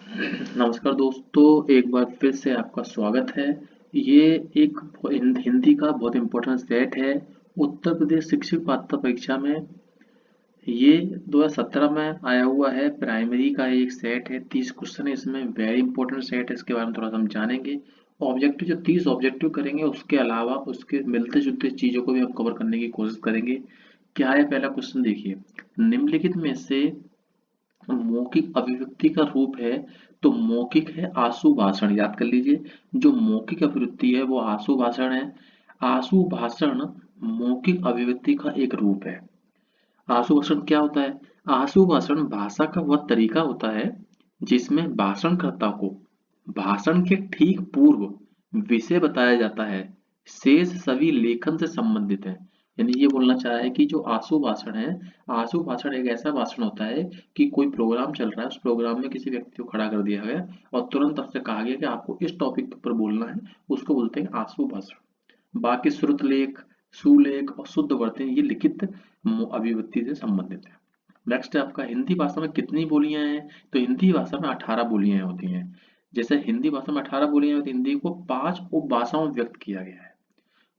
नमस्कार दोस्तों, एक बार फिर से आपका स्वागत है। ये एक हिंदी का बहुत इम्पोर्टेंट सेट है। उत्तर प्रदेश शिक्षक पात्रता परीक्षा में ये 2017 में आया हुआ है। प्राइमरी का एक सेट है, 30 क्वेश्चन है इसमें। वेरी इंपॉर्टेंट सेट है, इसके बारे में थोड़ा सा हम जानेंगे। ऑब्जेक्टिव जो 30 ऑब्जेक्टिव करेंगे, उसके अलावा उसके मिलते जुलते चीज़ों को भी हम कवर करने की कोशिश करेंगे। क्या है पहला क्वेश्चन, देखिए। निम्नलिखित में से मौखिक अभिव्यक्ति का रूप है, तो मौखिक है आशु भाषण, याद कर लीजिए। जो मौखिक अभिव्यक्ति है वो आशु भाषण है। आशु भाषण मौखिक अभिव्यक्ति का एक रूप है। आशु भाषण क्या होता है? आशु भाषण भाषा का वह तरीका होता है जिसमें भाषणकर्ता को भाषण के ठीक पूर्व विषय बताया जाता है। शेष सभी लेखन से संबंधित है। यानी ये बोलना चाह रहा है कि जो आशु भाषण है, आशु भाषण एक ऐसा भाषण होता है कि कोई प्रोग्राम चल रहा है, उस प्रोग्राम में किसी व्यक्ति को खड़ा कर दिया गया और तुरंत आपसे कहा गया कि आपको इस टॉपिक पर बोलना है, उसको बोलते हैं आशु भाषण। बाकी श्रुतलेख, सुलेख और शुद्ध वर्तन ये लिखित अभिव्यक्ति से संबंधित है। नेक्स्ट है आपका, हिंदी भाषा में कितनी बोलियां हैं? तो हिंदी भाषा में 18 बोलियां होती हैं। जैसे हिंदी भाषा में 18 बोलियां होती हैं, हिंदी को 5 उपभाषाओं में व्यक्त किया गया है,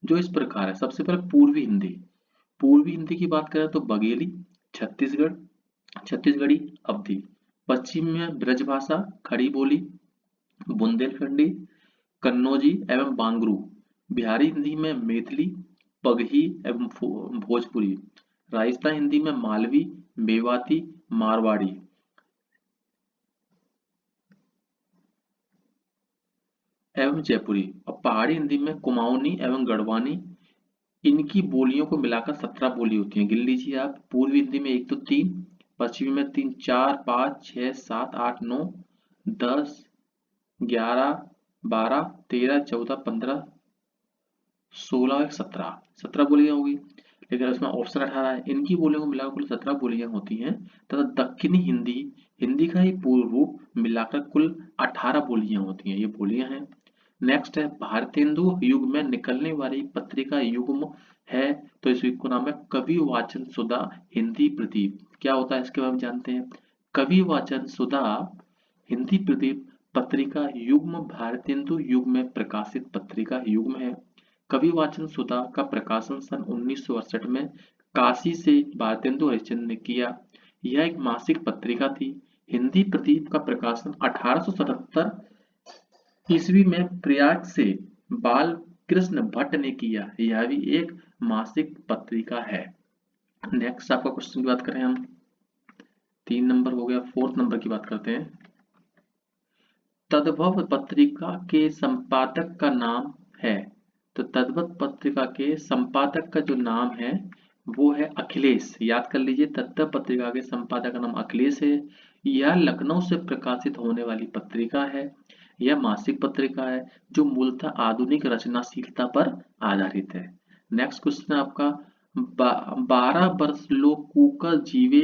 जो इस प्रकार है। सबसे पहले पूर्वी हिंदी। पूर्वी हिंदी की बात करें तो बघेली, छत्तीसगढ़, छत्तीसगढ़ी, अवधी। पश्चिम में ब्रजभाषा, खड़ी बोली, बुंदेलखंडी, कन्नौजी एवं बांगरू। बिहारी हिंदी में मैथिली, पगही एवं भोजपुरी। राजस्थान हिंदी में मालवी, मेवाती, मारवाड़ी एवं जयपुरी। और पहाड़ी हिंदी में कुमाऊनी एवं गढ़वानी। इनकी बोलियों को मिलाकर 17 बोली होती हैं। गिन लीजिए आप। पूर्वी हिंदी में 1 तो 3, पश्चिमी में 3, 4, 5, 6, 7, 8, 9, 10, 11, 12, 13, 14, 15, 16, 17, 17 बोलियां होगी। लेकिन उसमें ऑप्शन 18 है। इनकी बोलियों को मिलाकर कुल 17 बोलियां होती हैं, तथा दक्षिणी हिंदी, हिंदी का ही पूर्ण रूप मिलाकर कुल 18 बोलियां होती हैं। ये बोलियां हैं। नेक्स्ट है, भारतेंदु युग में निकलने वाली पत्रिका युग्म है, तो इस युग को नाम है कवि वाचन सुधा हिंदी प्रदीप। क्या होता है इसके बारे में जानते हैं। कवि वाचन सुधा हिंदी प्रदीप पत्रिका युग्म भारतेंदु युग में प्रकाशित पत्रिका युग्म है। कवि वाचन सुधा का प्रकाशन सन 1968 में काशी से भारतेंदु हरिश्चंद्र ने किया। यह एक मासिक पत्रिका थी। हिंदी प्रदीप का प्रकाशन 1877 ईस्वी में प्रयाग से बाल कृष्ण भट्ट ने किया। यह भी एक मासिक पत्रिका है। नेक्स्ट आपका क्वेश्चन की बात करें हम, 3 नंबर हो गया। 4th नंबर की बात करते हैं। तद्भव पत्रिका के संपादक का नाम है, तो तद्भव पत्रिका के संपादक का जो नाम है वो है अखिलेश। याद कर लीजिए, तद्भव पत्रिका के संपादक का नाम अखिलेश है। यह लखनऊ से प्रकाशित होने वाली पत्रिका है। यह मासिक पत्रिका है जो मूलतः आधुनिक रचनाशीलता पर आधारित है। नेक्स्ट क्वेश्चन है आपका, 12 वर्ष लोग कुकर जीवे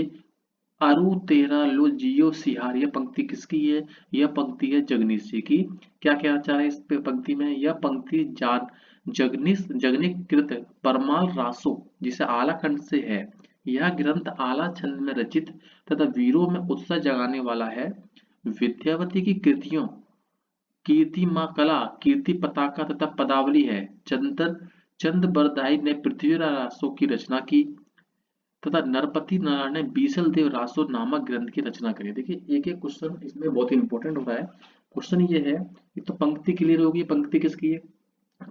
अरु तेरा लो जियो सिहार। यह पंक्ति किसकी है? यह पंक्ति है जगदीश जी की। क्या कहना चाह रहे हैं इस पंक्ति में? यह पंक्ति जान जगनीश जगनिक कृत परमाल रासो, जिसे आला खंड से है। यह ग्रंथ आला छंद में रचित तथा वीरों में उत्साह जगाने वाला है। विद्यावती की कृतियों कीर्ति माँ कला, कीर्ति पताका तथा पदावली है। चंद बरदाई ने पृथ्वीराज रासो की रचना की तथा नरपति नारायण ने बीसल देव रासो नामक ग्रंथ की रचना करी। देखिए एक एक क्वेश्चन इसमें बहुत इंपॉर्टेंट हो रहा है। क्वेश्चन ये है, एक तो पंक्ति क्लियर होगी, पंक्ति किसकी है?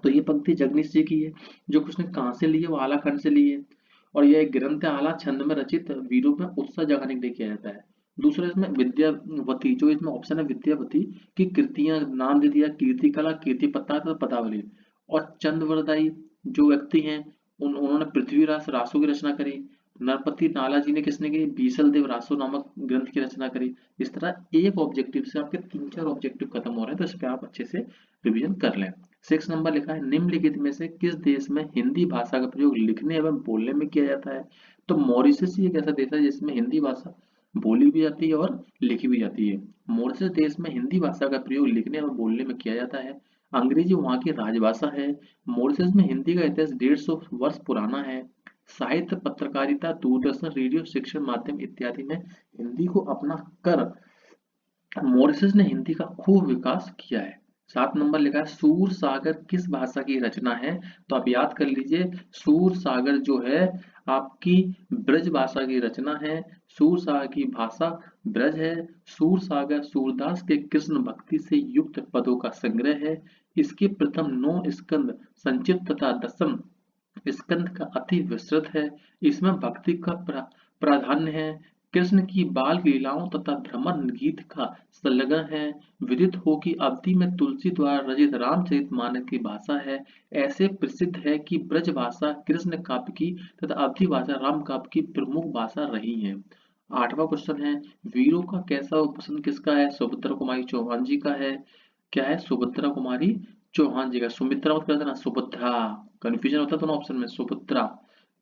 तो ये पंक्ति जगदीश जी की है। जो क्वेश्चन कहाँ से ली है, वो आला खंड से ली है। और यह एक ग्रंथ है, आला छंद में रचित, वीरों में उत्साह जगाने के लिए किया जाता है। दूसरा इसमें विद्यावती, जो इसमें ऑप्शन है विद्यावती की कृतियां नाम दे दिया, कीर्ति कला, कीर्ति पताका, पदावली। और चंद्रवरदाई जो व्यक्ति हैं, उन्होंने पृथ्वीराज रासो की रचना करी। नरपति नाला जी ने किसने की? बीसल देव रासो नामक ग्रंथ की रचना करी। इस तरह एक ऑब्जेक्टिव से आपके 3-4 ऑब्जेक्टिव खत्म हो रहे हैं, तो इस पे आप अच्छे से रिवीजन कर लें। 6 नंबर लिखा है, निम्नलिखित में से किस देश में हिंदी भाषा का प्रयोग लिखने एवं बोलने में किया जाता है? तो मॉरिशस ही एक ऐसा देश है जिसमें हिंदी भाषा बोली भी जाती है और लिखी भी जाती है। मॉरिशस देश में हिंदी भाषा का प्रयोग लिखने एवं बोलने में किया जाता है। अंग्रेजी वहाँ की राजभाषा है। मॉरिशस में हिंदी का इतिहास 150 वर्ष पुराना है। साहित्य, पत्रकारिता, दूरदर्शन, रेडियो, शिक्षण माध्यम इत्यादि में हिंदी को अपना कर मॉरिशस ने हिंदी का खूब विकास किया है। 7 नंबर लिखा है सूर सागर किस भाषा की रचना है? तो आप याद कर लीजिए, सूर सागर जो है आपकी ब्रज भाषा की रचना है। सूर सागर की भाषा ब्रज है। सूर सागर सूरदास के कृष्ण भक्ति से युक्त पदों का संग्रह है। इसके प्रथम 9 स्कंद संक्षिप्त तथा दसम स्कंद का अति विस्तृत है। इसमें भक्ति का प्राधान्य है। कृष्ण की बाल लीलाओं तथा भ्रमर गीत का संलग्न है। विदित हो कि अवधि में तुलसी द्वारा रचित रामचरितमानस की भाषा है। ऐसे प्रसिद्ध है कि ब्रज भाषा कृष्ण काव्य की तथा अवधि भाषा राम काव्य की प्रमुख भाषा रही है। 8वां क्वेश्चन है, वीरों का कैसा उपसर्ग किसका है? सुभद्रा कुमारी चौहान जी का है। क्या है? सुभद्रा कुमारी चौहान जी का। सुमित्रा मत कर देना, सुभद्रा, कंफ्यूजन होता है दोनों ऑप्शन में। सुभद्रा।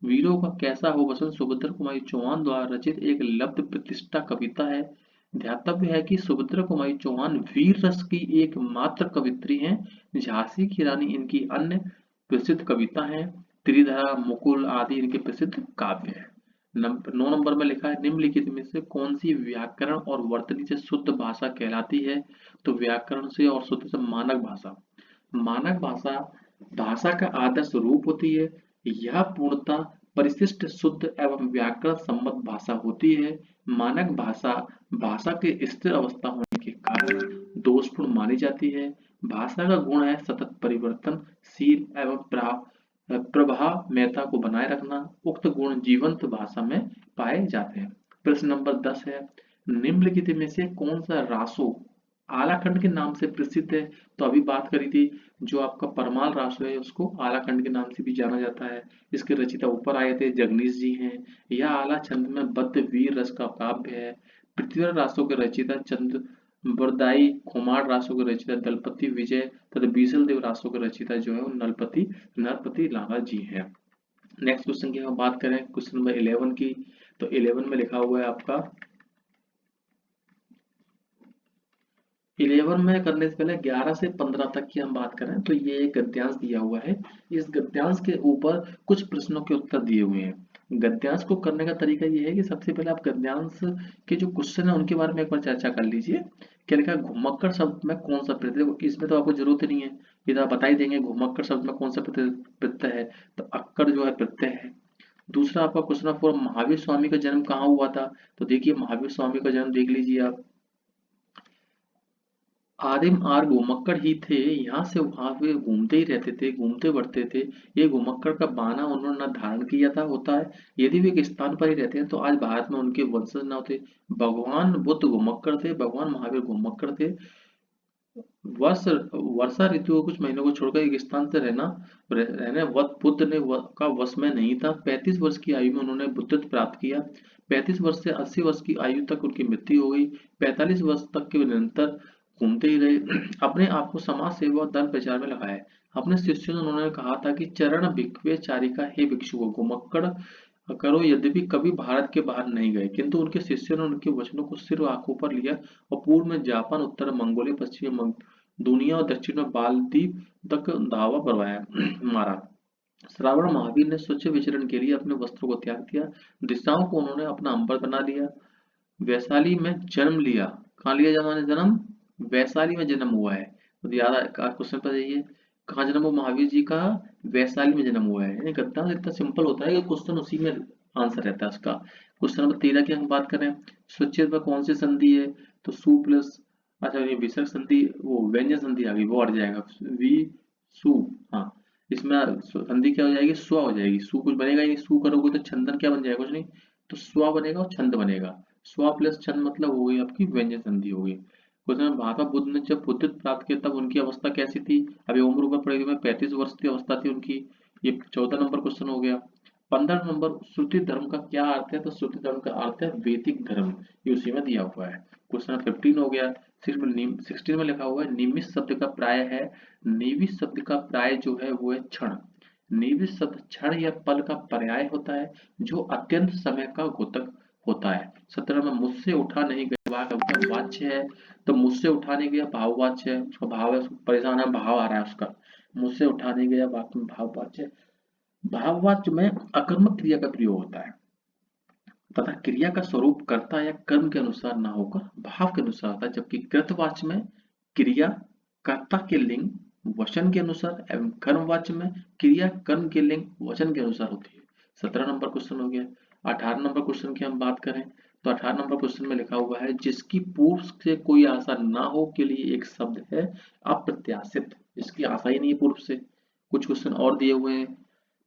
वीरों का कैसा हो वसंत सुभद्रा कुमारी चौहान द्वारा रचित एक लब्ध प्रतिष्ठा कविता है। ध्यातव्य है कि सुभद्रा कुमारी चौहान वीर रस की एकमात्र कवित्री हैं। झांसी की रानी इनकी अन्य प्रसिद्ध कविता है। त्रिधरा, मुकुल आदि इनके प्रसिद्ध काव्य हैं। 9 नंबर में लिखा है निम्नलिखित में से कौन सी व्याकरण और वर्तनी से शुद्ध भाषा कहलाती है? तो व्याकरण से और शुद्ध से मानक भाषा। मानक भाषा भाषा का आदर्श रूप होती है। यह पूर्णतः परिशिष्ट शुद्ध एवं व्याकरण सम्मत भाषा होती है। मानक भाषा भाषा के स्थिर अवस्था होने के कारण दोषपूर्ण मानी जाती है। भाषा का गुण है सतत परिवर्तनशील एवं प्रभावमयता को बनाए रखना। उक्त गुण जीवंत भाषा में पाए जाते हैं। प्रश्न नंबर 10 है, निम्नलिखित में से कौन सा रासो आलाखंड के नाम से प्रसिद्ध है? तो अभी बात करी थी, जो आपका परमाल रासो है उसको आलाखंड के नाम से भी जाना जाता है। इसके रचयिता ऊपर आए थे जगदीश जी हैं। यह आला छंद में बद्ध वीर रस का काव्य है। पृथ्वीराज रासो के रचयिता चंद्र बरदाई, खोमार रासो के रचयिता दलपति विजय तथा बीसल देव रासो के रचयिता जो है वो नरपति लाला जी हैं। नेक्स्ट क्वेश्चन की हम बात करें, क्वेश्चन नंबर 11 की, तो 11 में लिखा हुआ है आपका 11 में करने से पहले 11 से 15 तक की हम बात करें तो ये एक गद्यांश दिया हुआ है। इस गद्यांश के ऊपर कुछ प्रश्नों के उत्तर दिए हुए हैं। गद्यांश को करने का तरीका ये है कि सबसे पहले आप गद्यांश के जो क्वेश्चन है उनके बारे में एक बार चर्चा कर लीजिए। क्या लिखा है? घुमक्कड़ शब्द में कौन सा प्रत्यय? इसमें तो आपको जरूरत ही नहीं है, ये तो आप बता ही देंगे घुमक्कड़ शब्द में कौन सा प्रत्यय है। तो अक्कड़ जो है प्रत्यय है। दूसरा आपका क्वेश्चन है, महावीर स्वामी का जन्म कहाँ हुआ था? तो देखिए महावीर स्वामी का जन्म देख लीजिए आप, आदिम आर घुमक्कड़ ही थे। यहाँ से वहां पे घूमते ही रहते थे, घूमते बढ़ते थे। ये घुमक्कड़ का बाना उन्होंने धारण किया था होता है। यदि वे एक स्थान पर ही रहते हैं तो आज भारत में उनके वंशज न होते। भगवान बुद्ध घुमक्कड़ थे, भगवान महावीर घुमक्कड़ थे। वर्ष वर्षा ऋतु को कुछ महीनों को छोड़कर एक स्थान से रहने बुद्ध ने का वश में नहीं था। 35 वर्ष की आयु में उन्होंने बुद्धत्व प्राप्त किया। 35 वर्ष से 80 वर्ष की आयु तक उनकी मृत्यु हो गई। 45 वर्ष तक के निरंतर घूमते ही रहे। अपने आप को समाज सेवा और धर्म प्रचार में लगाए। अपने शिष्यों से उन्होंने कहा था कि चरण भिक्षवे चारिका हे भिक्षुओं, घुमक्कड़ करो। यद्यपि कभी भारत के बाहर नहीं गए, किंतु उनके शिष्यों ने उनके वचनों को सिर्फ आंखों पर लिया और पूर्व में जापान, उत्तर में मंगोलिया, पश्चिम में दुनिया और दक्षिण में बालदीप तक धावा करवाया मारा। श्रावण महावीर ने स्वच्छ विचरण के लिए अपने वस्त्रों को त्याग दिया। दिशाओं को उन्होंने अपना अंबर बना लिया। वैशाली में जन्म लिया। कहाँ लिया जमाने जन्म? वैशाली में जन्म हुआ है। तो याद क्वेश्चन पर जाइए, कहाँ जन्म हुआ महावीर जी का? वैशाली में जन्म हुआ है। यानी गद्दान इतना सिंपल होता है कि क्वेश्चन उसी में आंसर रहता है उसका। क्वेश्चन नंबर 13 की हम बात करें, स्वच्छेद में कौन सी संधि है? तो सु प्लस, अच्छा ये विसर्ग संधि, वो व्यंजन संधि आ गई, वो हट जाएगा। वी सु, हाँ इसमें संधि क्या हो जाएगी? स्व हो जाएगी। सु कुछ बनेगा ही नहीं, सु करोगे तो छंदन क्या बन जाएगा? कुछ नहीं, तो स्व बनेगा और छंद बनेगा। स्व प्लस छंद मतलब हो गई आपकी व्यंजन संधि हो गई। क्वेश्चन, महात्मा बुद्ध ने जब बुद्धत्व प्राप्त किया तब उनकी अवस्था कैसी थी? अभी उम्र ऊपर पड़ेगी में 35 वर्ष की अवस्था थी उनकी। ये 14 नंबर क्वेश्चन हो गया। 15 नंबर, श्रुति धर्म का क्या अर्थ है? तो श्रुति धर्म का अर्थ है वैदिक धर्म। ये उसी में दिया हुआ है। क्वेश्चन 15 हो गया। 16 में लिखा हुआ है निमिष शब्द का प्राय है। निमिष शब्द का प्राय जो है वो है क्षण। निमिष शब्द क्षण या पल का पर्याय होता है जो अत्यंत समय का घोतक होता है। 17 में मुझसे उठा नहीं गया वाच्य है। तो मुझसे उठा नहीं गया भाववाच्य है, उसका भाव है, उसको परेशान है, भाव आ रहा है उसका। मुझसे उठा नहीं गया वाक्य में भाववाच्य है। भाववाच्य में अकर्मक क्रिया का प्रयोग होता है। तथा क्रिया का स्वरूप कर्ता या कर्म के अनुसार न होकर भाव के अनुसार होता है, जबकि कृतवाच्य में क्रिया कर्ता के लिंग वचन के अनुसार एवं कर्मवाच्य में क्रिया कर्म के लिंग वचन के अनुसार होती है। 17 नंबर क्वेश्चन हो गया। 18 नंबर क्वेश्चन की हम बात करें तो 18 नंबर क्वेश्चन में लिखा हुआ है जिसकी पूर्व से कोई आशा ना हो के लिए एक शब्द है अप्रत्याशित, जिसकी आशा ही नहीं है पूर्व से। कुछ क्वेश्चन और दिए हुए हैं।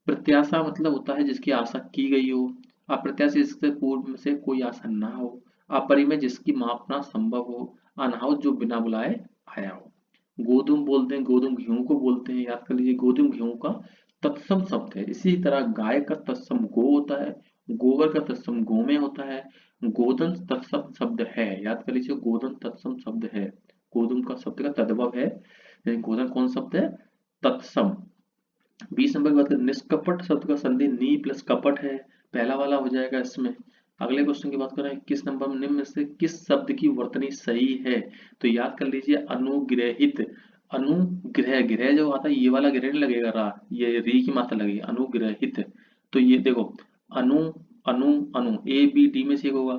प्रत्याशा मतलब होता है जिसकी आशा की गई हो, अप्रत्याशित जिससे पूर्व से कोई आशा ना हो, अपरिमेय जिसकी मापना संभव हो, अनाहूत जो बिना बुलाए आया हो। गोधूम बोलते हैं, गोधूम गेहूं को बोलते हैं, याद कर लीजिए गोधूम गेहूं का तत्सम शब्द है। इसी तरह गाय का तत्सम गो होता है, गोबर का तत्सम गोमेय होता है, गोधन तत्सम शब्द है, याद कर लीजिए गोधन तत्सम शब्द है, गोधूम का शब्द का तद्भव है, लेकिन गोधन कौन शब्द है, तत्सम। 20 नंबर की बात करें, निष्कपट शब्द का संधि नी प्लस कपट है, पहला वाला हो जाएगा इसमें। अगले क्वेश्चन की बात करें 21 नंबर में, निम्न में से किस शब्द की वर्तनी सही है, तो याद कर लीजिए अनुग्रहित। अनुग्रह, ग्रह जो आता है ये वाला ग्रह नहीं लगेगा, रा ये री की मात्रा लगेगी, अनुग्रहित। तो ये देखो अनु अनु अनु ए बी डी में से एक होगा,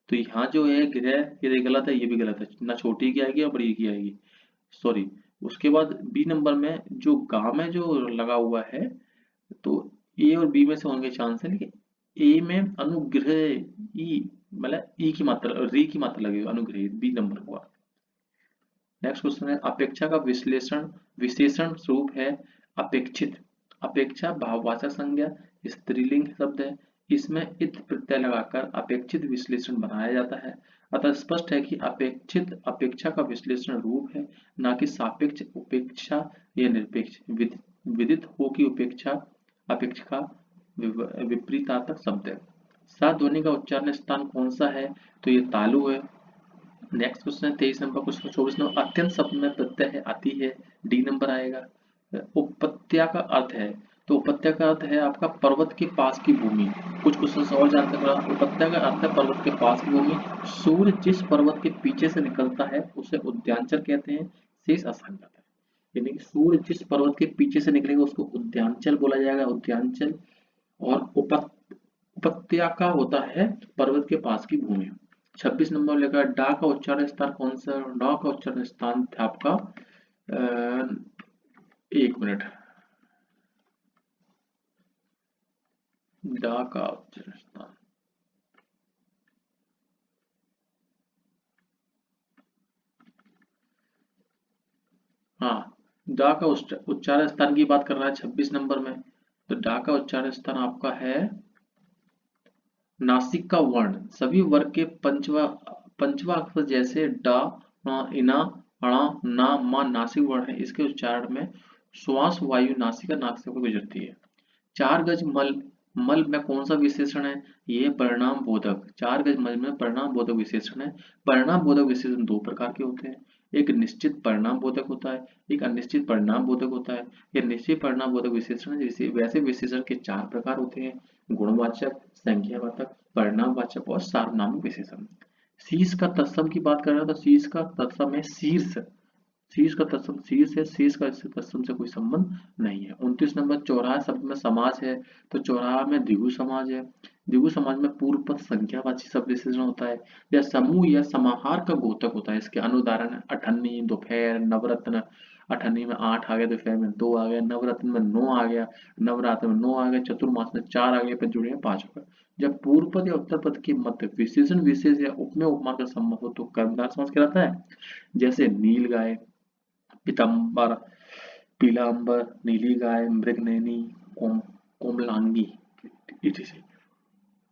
तो यहाँ जो है ग्रह ये गलत है, ये भी गलत है, ना छोटी की आएगी और बड़ी की आएगी, सॉरी। उसके बाद बी नंबर में जो गा में जो लगा हुआ है, तो ए और बी में से होने के चांस है, लेकिन ए में अनुग्रह ई मतलब ई की मात्रा री की मात्रा लगेगी, अनुग्रह बी नंबर हुआ। नेक्स्ट क्वेश्चन है अपेक्षा का विश्लेषण विशेषण स्वरूप है अपेक्षित। अपेक्षा भाववाचक संज्ञा स्त्रीलिंग शब्द है, इसमें इत प्रत्यय लगाकर अपेक्षित विश्लेषण बनाया जाता है। अतः स्पष्ट है कि अपेक्षित अपेक्षा का विश्लेषण रूप है, न कि सापेक्ष उपेक्षा या निरपेक्ष। विदित हो कि उपेक्षा अपेक्षा का विपरीतार्थक शब्द है। सात ध्वनि का उच्चारण स्थान कौन सा है, तो ये तालु है। नेक्स्ट क्वेश्चन है 23 नंबर क्वेश्चन। 24 नंबर अत्यंत शब्द में प्रत्यय है अति है, डी नंबर आएगा। उपत्या का अर्थ है, तो उपत्या का अर्थ है आपका पर्वत के पास की भूमि। कुछ क्वेश्चन और जानते हैं। उपत्या का अर्थ है पर्वत के पास की भूमि। सूर्य जिस पर्वत के पीछे से निकलता है उसे उद्यांचल कहते हैं, शेष असंगत है। यानी कि सूर्य जिस पर्वत के पीछे से निकलेगा उसको उद्यांचल बोला जाएगा, उद्यांचल। और उपत्या का होता है पर्वत के पास की भूमि। 26 नंबर लेकर डा का उच्चारण स्थान कौन सा, डा का उच्चारण स्थान था आपका एक मिनट, डा का उच्चारण स्थान हाँ, डा का उच्चारण स्थान की बात कर रहा है 26 नंबर में, तो डा का उच्चारण स्थान आपका है नासिक का वर्ण। सभी वर्ग के पंचवा अक्षर जैसे डा इना अणा ना मा नासिक वर्ण है, इसके उच्चारण में श्वास वायु नासिका नाक से होकर गुजरती है। 4 गज मल, मल में कौन सा विशेषण है, ये परिणाम बोधक। 4 गज मल में परिणाम बोधक विशेषण है। परिणाम बोधक विशेषण दो प्रकार के होते हैं, एक निश्चित परिणाम बोधक होता है, एक अनिश्चित परिणाम बोधक होता है। ये निश्चित परिणाम बोधक विशेषण जैसे वैसे विशेषण के 4 प्रकार होते हैं, गुणवाचक, संख्यावाचक, परिणामवाचक और सार्वनामिक विशेषण। शीर्ष का तत्सम की बात कर रहे हैं तो शीर्ष का तत्सम है शीर्ष, शीर्ष का तत्सम शीर्ष है, शीर्ष का इससे तत्सम से कोई संबंध नहीं है। 29 नंबर चौराहा शब्द में समाज है, तो चौराहा में द्विगु समाज है। द्विगु समाज में पूर्व पद संख्यावाची शब्द विशेषण होता है, या समूह या समाहार का गोतक होता है। इसके अनुदाहरण है अठन्नी, दोपहर, नवरत्न। अठन्नी में 8 आ गया, दोपहर में 2 आ गया, नवरत्न में 9 आ गया, नवरात्र में 9 आ गया, चतुर्मास में 4 आ गया, फिर जुड़े 5 हो गए। जब पूर्व पद या उत्तर पद के मध्य विशेषण विशेष या उपमेय उपमा का संबंध हो तो कर्मधार समास कहलाता है। जैसे नील गाय, पीताम्बर, पीलांबर, नीली गाय, मृगनयनी, कोमलांगी etc।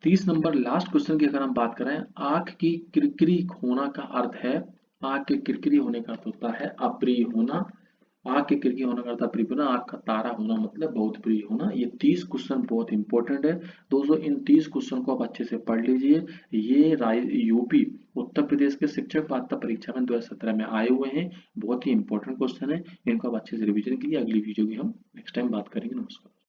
30 नंबर लास्ट क्वेश्चन की अगर हम बात करें, आंख की किरकिरी होना का अर्थ है, आंख के किरकिरी होने का अर्थ होता है अप्रिय होना। आंख के किरकिरी होने का अर्थ अप्रिय होना, आंख का तारा होना मतलब बहुत प्रिय होना। ये 30 क्वेश्चन बहुत इंपॉर्टेंट है दोस्तों, इन 30 क्वेश्चन को आप अच्छे से पढ़ लीजिए। ये यूपी उत्तर प्रदेश के शिक्षक पात्रता परीक्षा में 2017 में आए हुए हैं, बहुत ही इंपॉर्टेंट क्वेश्चन है, इनको आप अच्छे से रिविजन कीजिए। अगली वीडियो की हम नेक्स्ट टाइम बात करेंगे। नमस्कार।